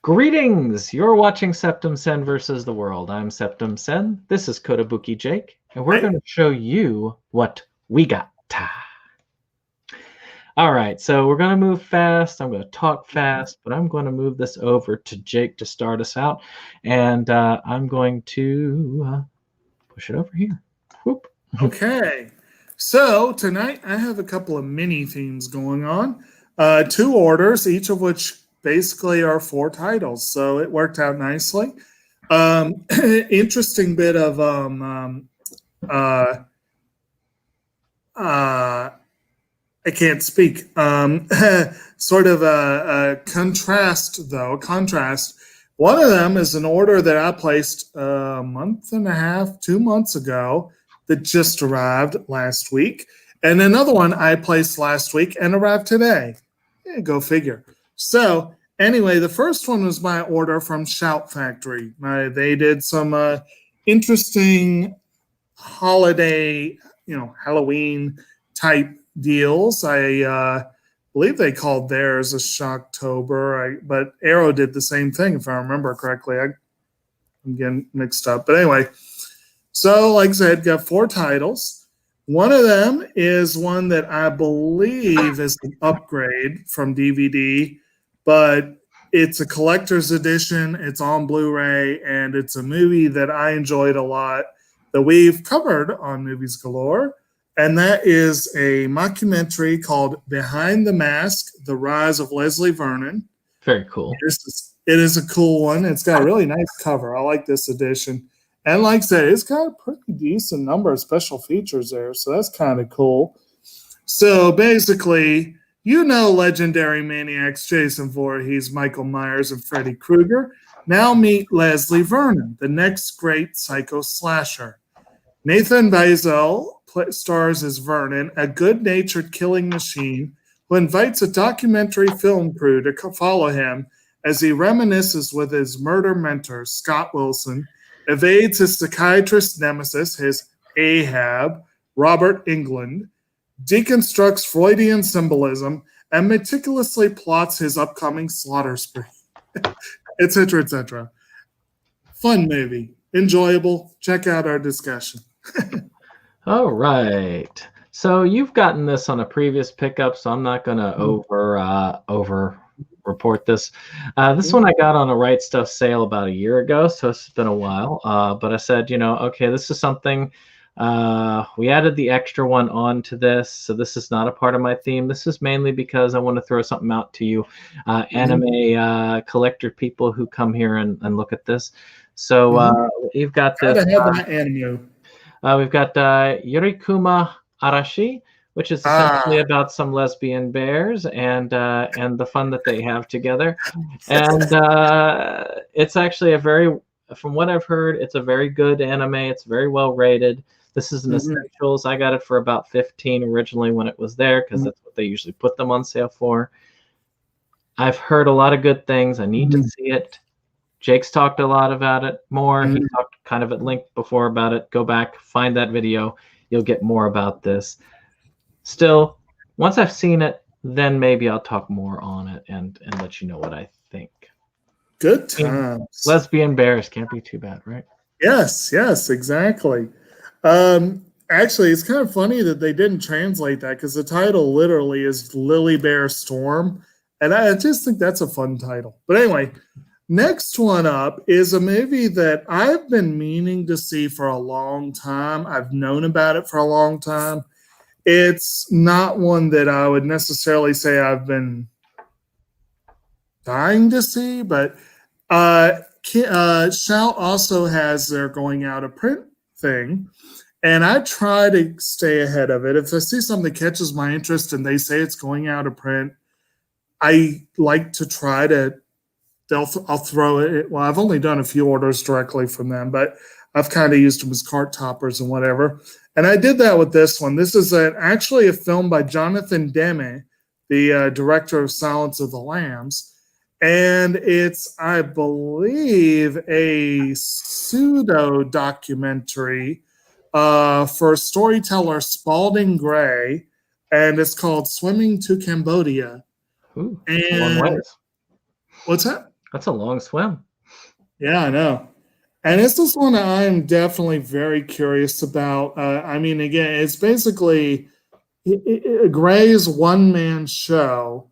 Greetings! You're watching Septum Sen versus the World. I'm Septum Sen. This is Kotobuki Jake, and we're going to show you what we got. All right, so we're going to move fast. I'm going to talk fast, but I'm going to move this over to Jake to start us out, and I'm going to push it over here. Whoop. Okay, so tonight I have a couple of mini themes going on. 2 orders, each of which basically are 4 titles, so it worked out nicely. Interesting bit of I can't speak. Sort of a contrast, though. One of them is an order that I placed a month and a half, 2 months ago that just arrived last week. And another one I placed last week and arrived today. Yeah, go figure. So anyway, the first one was my order from Shout Factory. They did some interesting holiday, Halloween type deals. I believe they called theirs a Shocktober, but Arrow did the same thing, if I remember correctly. I'm getting mixed up. But anyway, so like I said, got 4 titles. One of them is one that I believe is an upgrade from DVD, but it's a collector's edition. It's on Blu-ray, and it's a movie that I enjoyed a lot that we've covered on Movies Galore, and that is a mockumentary called Behind the Mask, The Rise of Leslie Vernon. Very cool. It is a cool one. It's got a really nice cover. I like this edition. And like I said, it's got a pretty decent number of special features there, so that's kind of cool. So basically, legendary maniacs Jason Voorhees, Michael Myers, and Freddy Krueger. Now meet Leslie Vernon, the next great psycho slasher. Nathan Bazel stars as Vernon, a good-natured killing machine who invites a documentary film crew to follow him as he reminisces with his murder mentor, Scott Wilson, evades his psychiatrist nemesis, his Ahab, Robert Englund, deconstructs Freudian symbolism, and meticulously plots his upcoming slaughter spree, etc., etc. Fun movie. Enjoyable. Check out our discussion. All right. So you've gotten this on a previous pickup, so I'm not going to over report this. This one I got on a Right Stuff sale about a year ago, so it's been a while. But I said, okay, this is something. We added the extra one onto this, so this is not a part of my theme. This is mainly because I want to throw something out to you, anime collector people who come here and look at this. So you've got this. We've got Yurikuma Arashi, which is essentially about some lesbian bears and the fun that they have together. And it's actually from what I've heard, it's a very good anime. It's very well rated. This is an Essentials. I got it for about $15 originally when it was there, because that's what they usually put them on sale for. I've heard a lot of good things. I need to see it. Jake's talked a lot about it more. He talked kind of at length before about it. Go back, find that video. You'll get more about this. Still, once I've seen it, then maybe I'll talk more on it and let you know what I think. Good times. Lesbian bears can't be too bad, right? Yes, exactly. Actually, it's kind of funny that they didn't translate that, because the title literally is Lily Bear Storm, and I just think that's a fun title. But anyway, next one up is a movie that I've been meaning to see for a long time. I've known about it for a long time. It's not one that I would necessarily say I've been dying to see, but Shout also has their going out of print thing, and I try to stay ahead of it. If I see something that catches my interest and they say it's going out of print, I like to try to. I'll throw it. Well, I've only done a few orders directly from them, but I've kind of used them as cart toppers and whatever. And I did that with this one. This is actually a film by Jonathan Demme, the director of Silence of the Lambs. And it's, I believe, a pseudo-documentary for storyteller Spalding Gray, and it's called Swimming to Cambodia. Ooh, and what's that? That's a long swim. Yeah, I know. And this is one I'm definitely very curious about. I mean, again, it's basically Gray's one man show,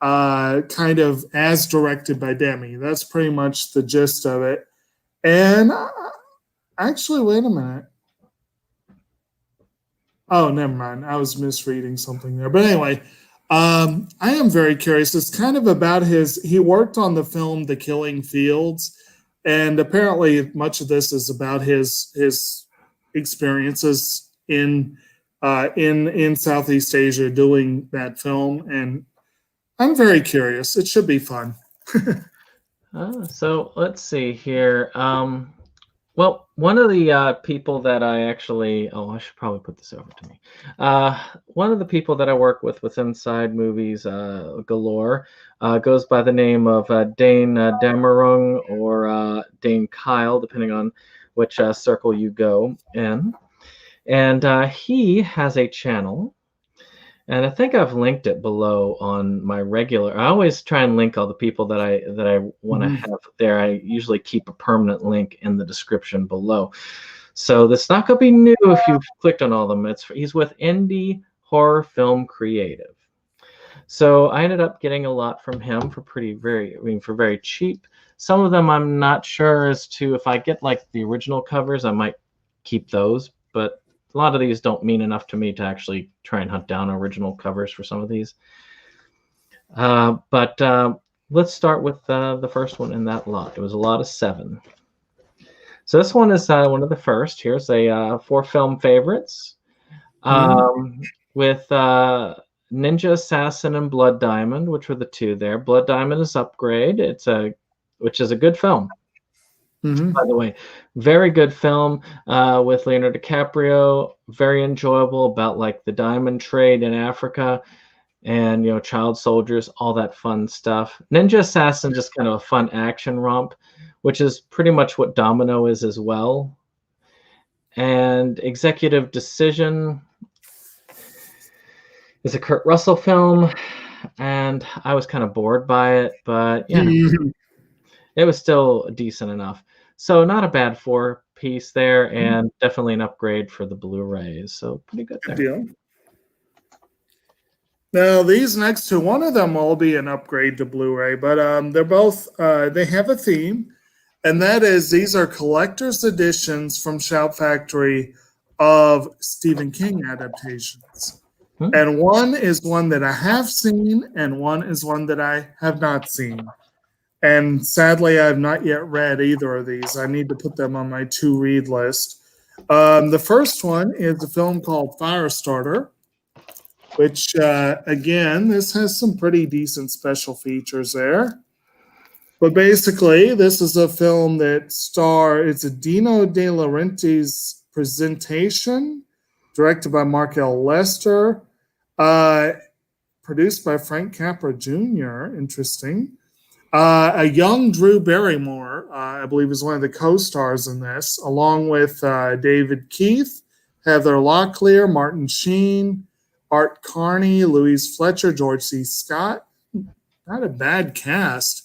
kind of as directed by Demi. That's pretty much the gist of it. And actually, wait a minute. Oh, never mind. I was misreading something there. But anyway, I am very curious. It's kind of about he worked on the film The Killing Fields. And apparently, much of this is about his experiences in Southeast Asia doing that film. And I'm very curious. It should be fun. So let's see here. Well, one of the people that I actually, I should probably put this over to me. One of the people that I work with Inside Movies Galore goes by the name of Dane Damerung or Dane Kyle, depending on which circle you go in. And he has a channel. And I think I've linked it below on my regular. I always try and link all the people that I want to have there. I usually keep a permanent link in the description below. So this is not going to be new if you've clicked on all of them. He's with Indie Horror Film Creative. So I ended up getting a lot from him for for very cheap. Some of them I'm not sure as to if I get like the original covers, I might keep those, but a lot of these don't mean enough to me to actually try and hunt down original covers for some of these. But let's start with the first one in that lot. It was a lot of 7. So this one is one of the first. Here's a 4 film favorites with Ninja Assassin and Blood Diamond, which were the 2 there. Blood Diamond is Upgrade. Which is a good film. By the way, very good film with Leonardo DiCaprio, very enjoyable, about like the diamond trade in Africa and, child soldiers, all that fun stuff. Ninja Assassin, just kind of a fun action romp, which is pretty much what Domino is as well. And Executive Decision is a Kurt Russell film, and I was kind of bored by it, but it was still decent enough. So not a bad 4-piece there, and definitely an upgrade for the Blu-rays. So pretty good there. Good deal. Now these next 2, one of them will be an upgrade to Blu-ray, but they're both they have a theme, and that is these are collector's editions from Shout Factory of Stephen King adaptations. And one is one that I have seen, and one is one that I have not seen. And sadly, I have not yet read either of these. I need to put them on my to-read list. The first one is a film called Firestarter, which, again, this has some pretty decent special features there. But basically, this is a film that it's a Dino De Laurentiis presentation, directed by Mark L. Lester, produced by Frank Capra Jr., interesting. A young Drew Barrymore, I believe, is one of the co-stars in this, along with David Keith, Heather Locklear, Martin Sheen, Art Carney, Louise Fletcher, George C. Scott. Not a bad cast.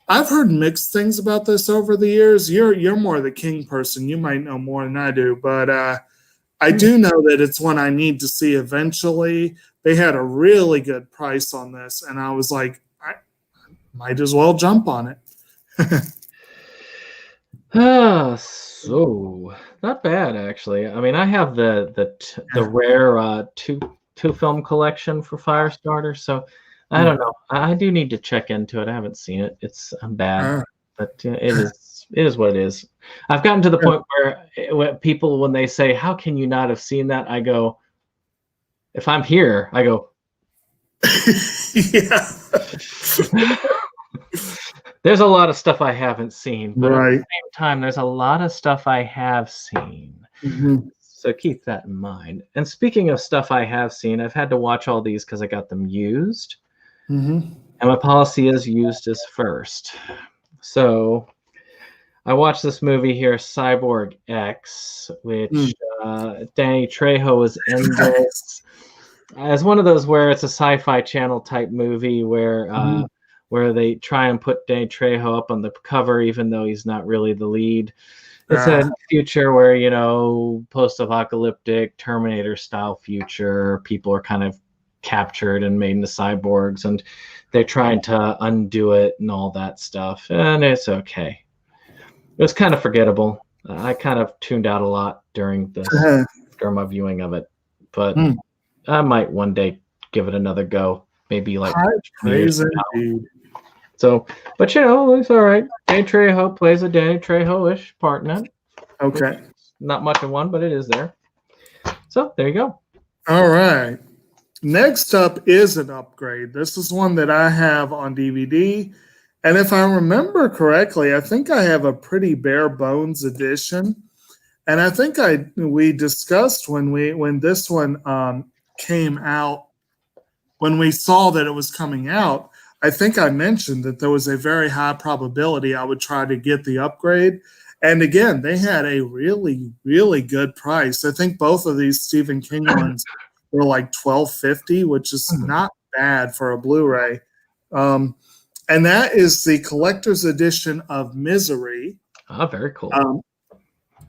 I've heard mixed things about this over the years. You're more the King person. You might know more than I do, but I do know that it's one I need to see eventually. They had a really good price on this, and I was like, might as well jump on it. So not bad actually. I mean, I have the rare two film collection for Firestarter, so I don't know. I do need to check into it. I haven't seen it. It's bad, but it is what it is. I've gotten to the point where people, when they say, "How can you not have seen that?" I go, if I'm here, I go, yeah. There's a lot of stuff I haven't seen, but right. at the same time, there's a lot of stuff I have seen. So keep that in mind. And speaking of stuff I have seen, I've had to watch all these because I got them used. And my policy is used as first. So I watched this movie here, Cyborg X, which Danny Trejo is in this. As one of those where it's a Sci-Fi Channel type movie where where they try and put Danny Trejo up on the cover, even though he's not really the lead. It's a future where, you know, post-apocalyptic Terminator-style future. People are kind of captured and made into cyborgs, and they're trying to undo it and all that stuff. And it's okay. It was kind of forgettable. I kind of tuned out a lot during my viewing of it, but I might one day give it another go. Maybe like praise indeed. So, but you know, it's all right. Danny Trejo plays a Danny Trejo-ish part in it. Okay. Not much of one, but it is there. So there you go. All right. Next up is an upgrade. This is one that I have on DVD. And if I remember correctly, I think I have a pretty bare bones edition. And I think we discussed when this one came out, when we saw that it was coming out, I think I mentioned that there was a very high probability I would try to get the upgrade. And again, they had a really, really good price. I think both of these Stephen King ones were like $12.50, which is not bad for a Blu-ray. And that is the collector's edition of Misery. Oh, very cool.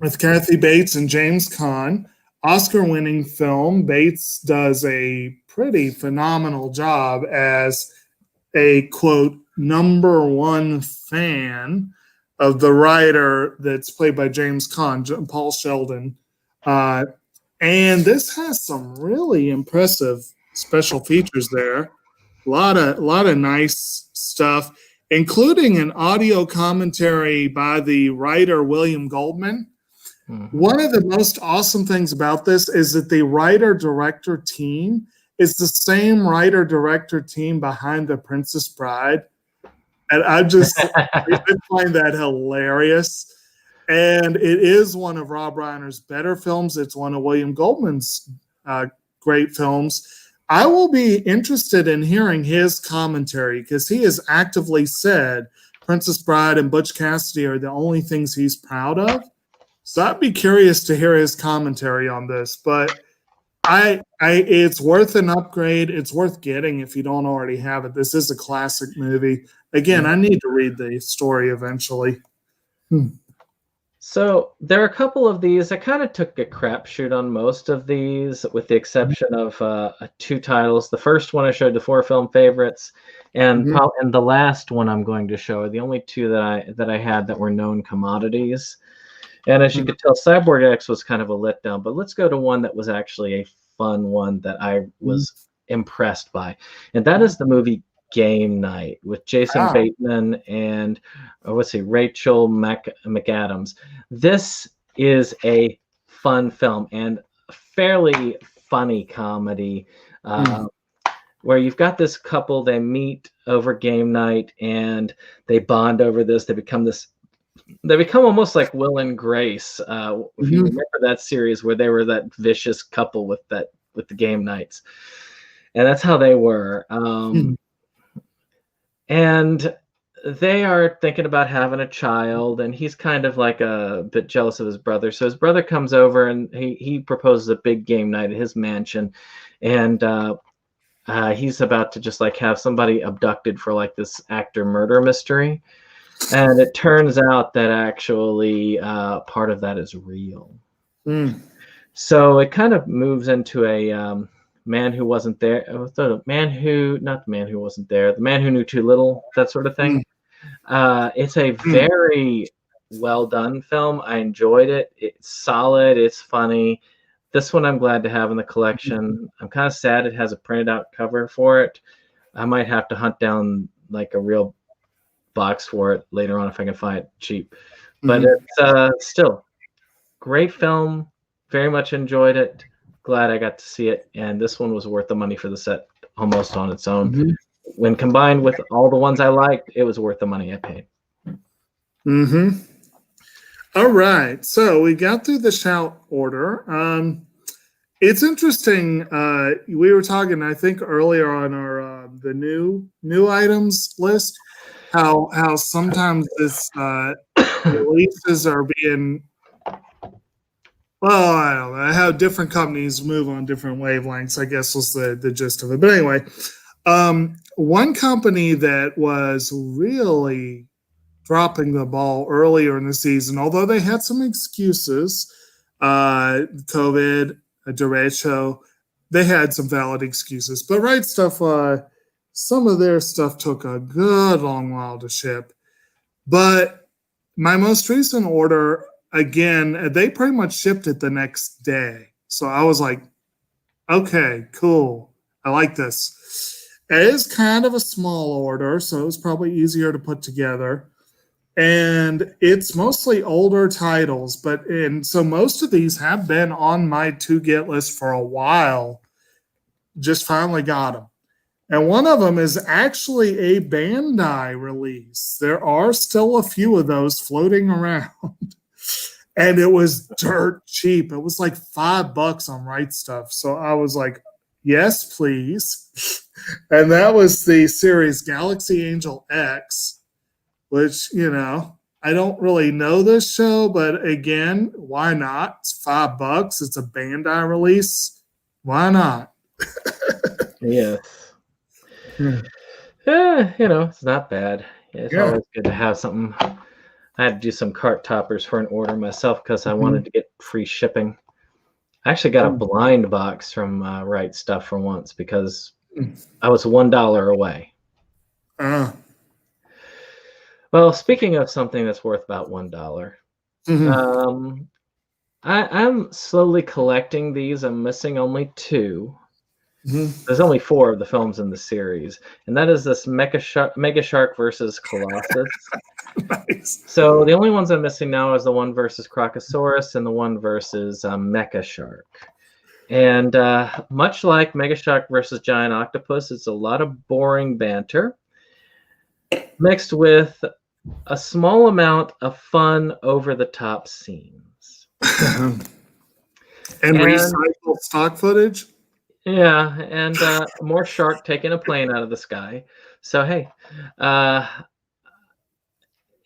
With Kathy Bates and James Caan. Oscar-winning film. Bates does a pretty phenomenal job as a, quote, #1 fan of the writer that's played by James Caan, Paul Sheldon. And this has some really impressive special features there. A lot of nice stuff, including an audio commentary by the writer William Goldman. Mm-hmm. One of the most awesome things about this is that the writer-director team is the same writer-director team behind The Princess Bride. And I find that hilarious. And it is one of Rob Reiner's better films. It's one of William Goldman's great films. I will be interested in hearing his commentary because he has actively said Princess Bride and Butch Cassidy are the only things he's proud of. So I'd be curious to hear his commentary on this. But it's worth an upgrade. It's worth getting if you don't already have it. This is a classic movie. Again, I need to read the story eventually. So there are a couple of these. I kind of took a crapshoot on most of these, with the exception of 2 titles. The first one I showed the 4 film favorites, and and the last one I'm going to show are the only 2 that I had that were known commodities. And as you could tell, Cyborg X was kind of a letdown. But let's go to one that was actually a fun one that I was impressed by, and that is the movie Game Night with Jason Bateman and Rachel McAdams. This is a fun film and a fairly funny comedy where you've got this couple, they meet over game night and they bond over this. They become almost like Will and Grace. If you remember that series where they were that vicious couple with the game nights, and that's how they were. And they are thinking about having a child, and he's kind of like a bit jealous of his brother. So his brother comes over and he proposes a big game night at his mansion, and he's about to just like have somebody abducted for like this actor murder mystery. And it turns out that actually part of that is real. So it kind of moves into a man who wasn't there. The man who knew too little, that sort of thing. It's a very well done film. I enjoyed it. It's solid. It's funny. This one I'm glad to have in the collection. I'm kind of sad it has a printed out cover for it. I might have to hunt down like a real box for it later on if I can find it cheap. But it's still great film. Very much enjoyed it. Glad I got to see it, and this one was worth the money for the set almost on its own. When combined with all the ones I liked, it was worth the money I paid. All right, so we got through the shout order. It's interesting. We were talking, I think, earlier on our the new items list, how sometimes this releases are being. Well, I don't know how different companies move on different wavelengths, I guess was the gist of it. But anyway, one company that was really dropping the ball earlier in the season, although they had some excuses, COVID, derecho, they had some valid excuses. But Right Stuff, some of their stuff took a good long while to ship. But my most recent order, again, they pretty much shipped it the next day. So I was like, okay, cool. I like this. It is kind of a small order, so it's probably easier to put together. And it's mostly older titles, so most of these have been on my to get list for a while. Just finally got them. And one of them is actually a Bandai release. There are still a few of those floating around. And it was dirt cheap. It was like $5 on Right Stuff. So I was like, yes, please. And that was the series Galaxy Angel X, which, I don't really know this show, but again, why not? It's $5. It's a Bandai release. Why not? Yes. It's not bad. It's always good to have something. I had to do some cart toppers for an order myself because I wanted to get free shipping. I actually got a blind box from Right Stuff for once because I was $1 away. Well, speaking of something that's worth about $1, I'm slowly collecting these. I'm missing only 2. There's only 4 of the films in the series, and that is this Mega Shark versus Colossus. Nice. So the only ones I'm missing now is the one versus Crocosaurus and the one versus Mecha Shark. And much like Mega Shark versus Giant Octopus, it's a lot of boring banter mixed with a small amount of fun, over-the-top scenes. And recycled stock footage? Yeah, and more shark taking a plane out of the sky. So, hey,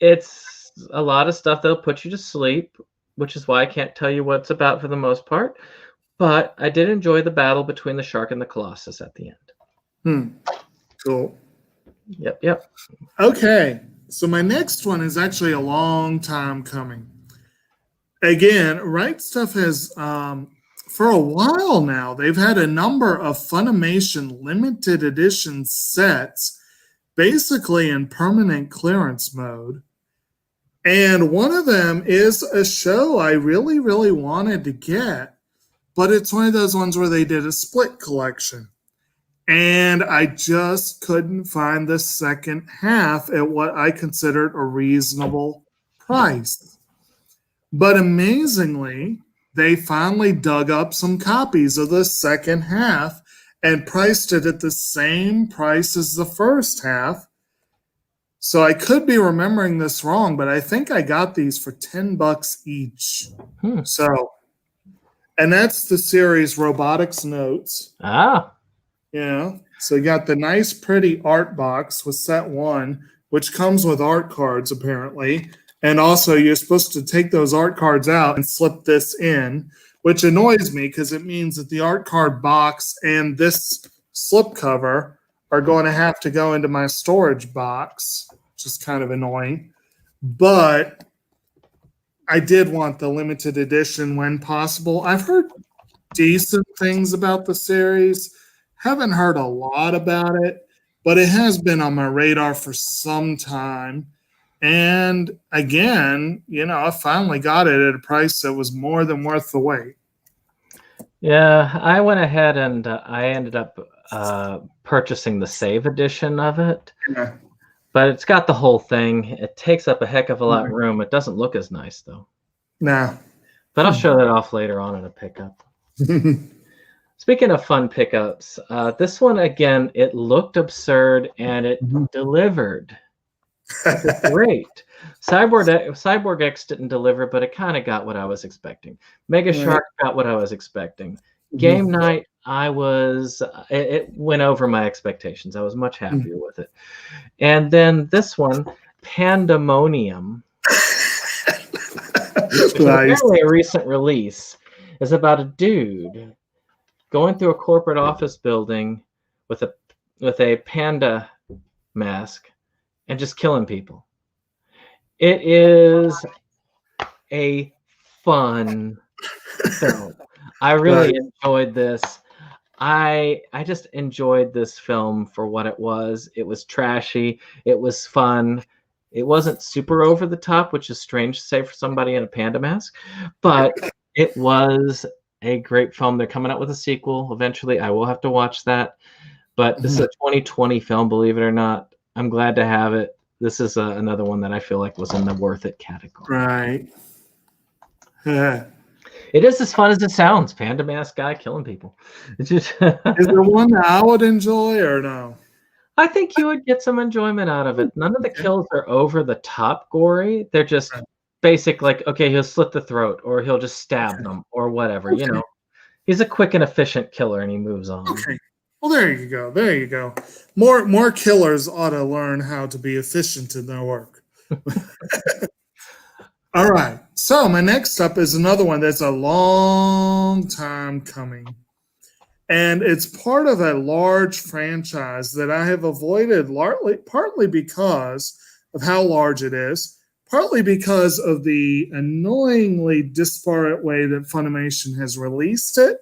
it's a lot of stuff that'll put you to sleep, which is why I can't tell you what it's about for the most part. But I did enjoy the battle between the shark and the Colossus at the end. Cool. Yep. Okay, so my next one is actually a long time coming. Again, Right Stuff has, for a while now, they've had a number of Funimation limited edition sets, basically in permanent clearance mode. And one of them is a show I really, really wanted to get, but it's one of those ones where they did a split collection. And I just couldn't find the second half at what I considered a reasonable price. But amazingly, they finally dug up some copies of the second half and priced it at the same price as the first half. So I could be remembering this wrong, but I think I got these for $10 each. So, and that's the series Robotics Notes. Yeah. So you got the nice, pretty art box with set 1, which comes with art cards apparently. And also, you're supposed to take those art cards out and slip this in, which annoys me because it means that the art card box and this slip cover are going to have to go into my storage box, which is kind of annoying. But I did want the limited edition when possible. I've heard decent things about the series. Haven't heard a lot about it, but it has been on my radar for some time. And again, I finally got it at a price that was more than worth the wait. Yeah, I went ahead and I ended up purchasing the save edition of it. Yeah. But it's got the whole thing. It takes up a heck of a lot of room. It doesn't look as nice, though. Nah. But I'll show that off later on in a pickup. Speaking of fun pickups, this one, again, it looked absurd and it delivered. It's great. Cyborg X didn't deliver, but it kind of got what I was expecting. Mega Shark got what I was expecting. Game Night, it went over my expectations. I was much happier with it. And then this one, Pandemonium, which is apparently a recent release, is about a dude going through a corporate office building with with a panda mask and just killing people. It is a fun film. I really enjoyed this. I just enjoyed this film for what it was. It was trashy. It was fun. It wasn't super over the top, which is strange to say for somebody in a panda mask, but it was a great film. They're coming out with a sequel eventually. I will have to watch that. But this is a 2020 film, believe it or not. I'm glad to have it. This is another one that I feel like was in the worth it category. Right. Yeah. It is as fun as it sounds. Panda mask guy killing people. It's just Is there one that I would enjoy or no? I think you would get some enjoyment out of it. None of the kills are over the top gory. They're just basic, like, okay, he'll slit the throat or he'll just stab them or whatever. You know, he's a quick and efficient killer and he moves on. Okay. Well, there you go. There you go. More killers ought to learn how to be efficient in their work. All right. So my next up is another one that's a long time coming. And it's part of a large franchise that I have avoided partly because of how large it is, partly because of the annoyingly disparate way that Funimation has released it,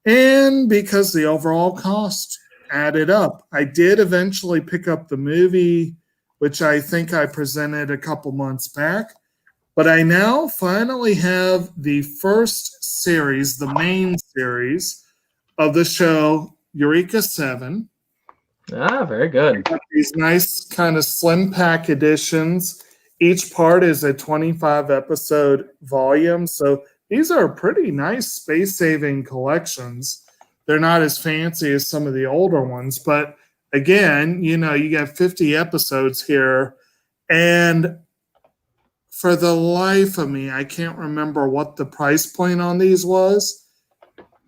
and because the overall cost added up. I did eventually pick up the movie, which I think I presented a couple months back, but I now finally have the first series, the main series of the show, Eureka 7. Ah, very good. These nice kind of slim pack editions. Each part is a 25 episode volume. So these are pretty nice space saving collections. They're not as fancy as some of the older ones, but again, you know, you got 50 episodes here. And for the life of me, I can't remember what the price point on these was,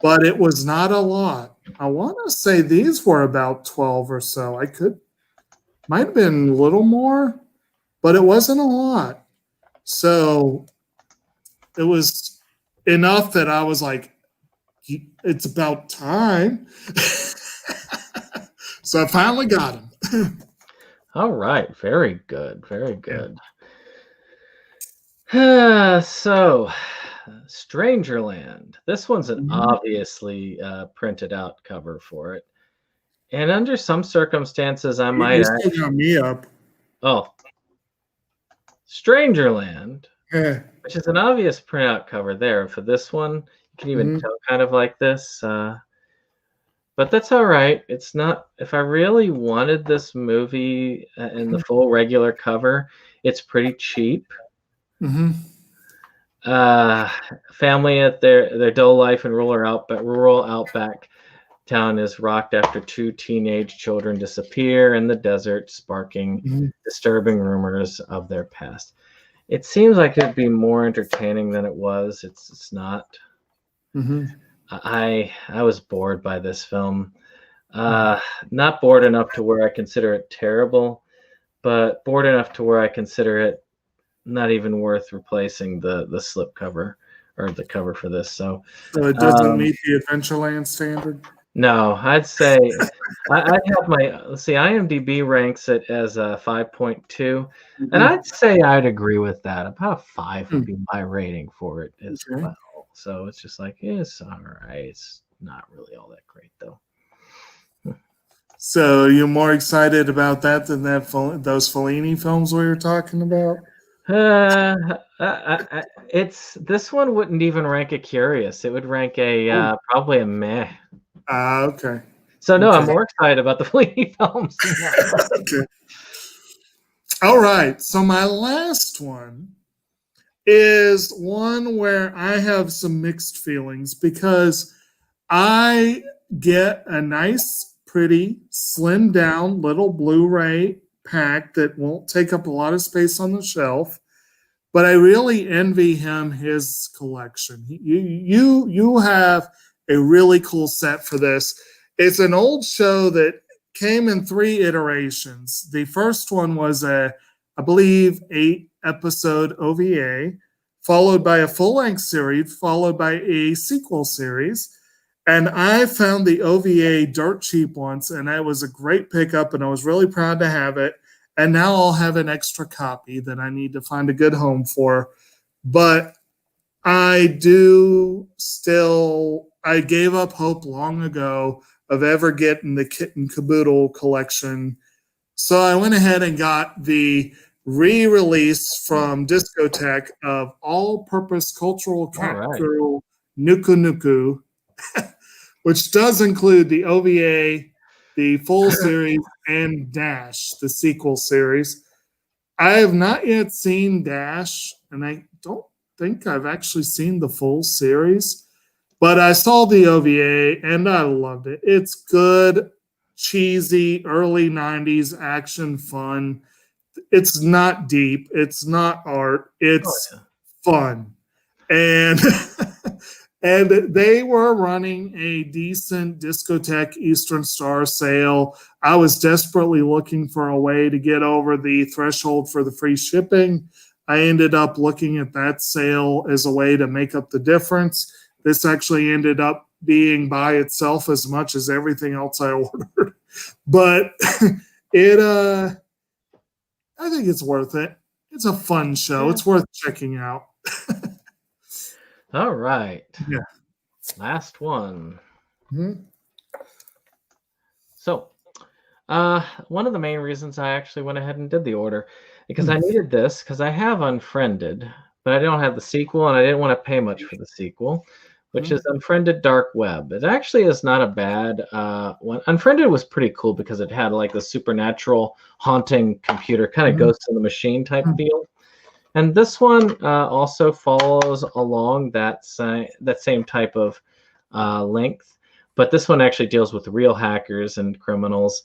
but it was not a lot. I want to say these were about 12 or so. Might have been a little more, but it wasn't a lot. So it was enough that I was like, it's about time. So I finally got him. All right. Very good. Very good. So, Strangerland. This one's an obviously printed out cover for it. And under some circumstances, I might You still got me up. Oh. Strangerland, Yeah. which is an obvious printout cover there. For this one, you can even tell kind of like this. But that's all right. It's not, if I really wanted this movie in the full regular cover, it's pretty cheap. Family at their dull life in rural outback town is rocked after two teenage children disappear in the desert, sparking disturbing rumors of their past. It seems like it'd be more entertaining than it was. It's not. I was bored by this film. Not bored enough to where I consider it terrible, but bored enough to where I consider it not even worth replacing the slip cover or the cover for this. So it doesn't meet the Adventureland standard? No, I'd say I'd have let's see, IMDb ranks it as a 5.2, and I'd say I'd agree with that. About a 5 would be my rating for it as well. So it's just like, it's all right. It's not really all that great though. So you're more excited about that than those Fellini films we were talking about? It's this one wouldn't even rank a curious. It would rank a probably a meh. Okay. So no, I'm more excited about the Fellini films. Okay. All right. So my last one is one where I have some mixed feelings because I get a nice, pretty, slimmed down little Blu-ray pack that won't take up a lot of space on the shelf, but I really envy him his collection. You have a really cool set for this. It's an old show that came in 3 iterations. The first one was I believe 8-episode OVA, followed by a full-length series, followed by a sequel series, And I found the OVA dirt cheap once, and it was a great pickup, and I was really proud to have it. And now I'll have an extra copy that I need to find a good home for. But I do still, I gave up hope long ago of ever getting the Kit and Caboodle collection. So I went ahead and got the re-release from Discotech of All-Purpose Cultural All Cat right. Girl Nuku Nuku, which does include the OVA, the full series, and Dash, the sequel series. I have not yet seen Dash, and I don't think I've actually seen the full series, but I saw the OVA and I loved it. It's good, cheesy, early 90s action fun. It's not deep, it's not art, Oh, it's yeah. fun. And and they were running a decent Discotech Eastern Star sale. I was desperately looking for a way to get over the threshold for the free shipping. I ended up looking at that sale as a way to make up the difference. This actually ended up being by itself as much as everything else I ordered. But it I think it's worth it. It's a fun show. Yeah. It's worth checking out. All right. Yeah. Last one. Mhm. So, one of the main reasons I actually went ahead and did the order because I needed this because I have Unfriended, but I don't have the sequel, and I didn't want to pay much for the sequel, which is Unfriended Dark Web. It actually is not a bad one. Unfriended was pretty cool because it had like the supernatural haunting computer kind of ghost in the machine type feel. And this one also follows along that same type of length, but this one actually deals with real hackers and criminals.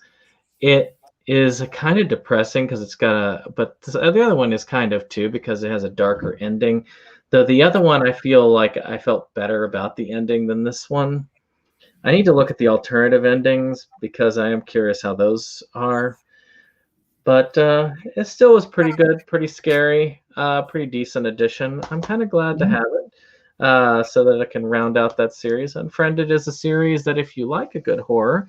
It is kind of depressing because it's got the other one is kind of too because it has a darker ending. Though the other one, I feel like I felt better about the ending than this one. I need to look at the alternative endings because I am curious how those are. But it still was pretty good, pretty scary, pretty decent addition. I'm kind of glad to have it so that I can round out that series. Unfriended is a series that if you like a good horror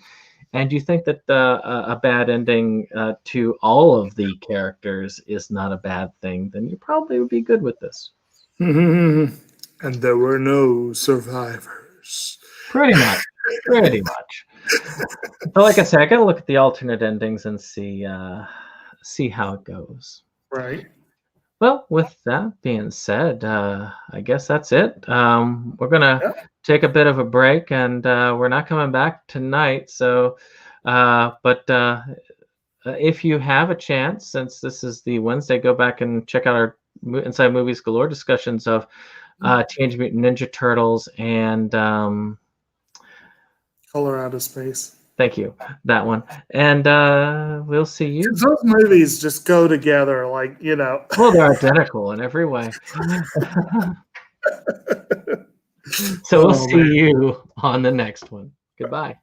and you think that a bad ending to all of the characters is not a bad thing, then you probably would be good with this. And there were no survivors. Pretty much. Pretty much. But like I said, I got to look at the alternate endings and see how it goes. Right. Well, with that being said, I guess that's it. We're gonna take a bit of a break, and we're not coming back tonight. So, but if you have a chance, since this is the Wednesday, go back and check out our Inside Movies Galore discussions of Teenage Mutant Ninja Turtles and Color Out of Space. thank you, that one. And we'll see you. Those movies just go together, like, you know. Well, they're identical in every way. So we'll see you on the next one. Goodbye.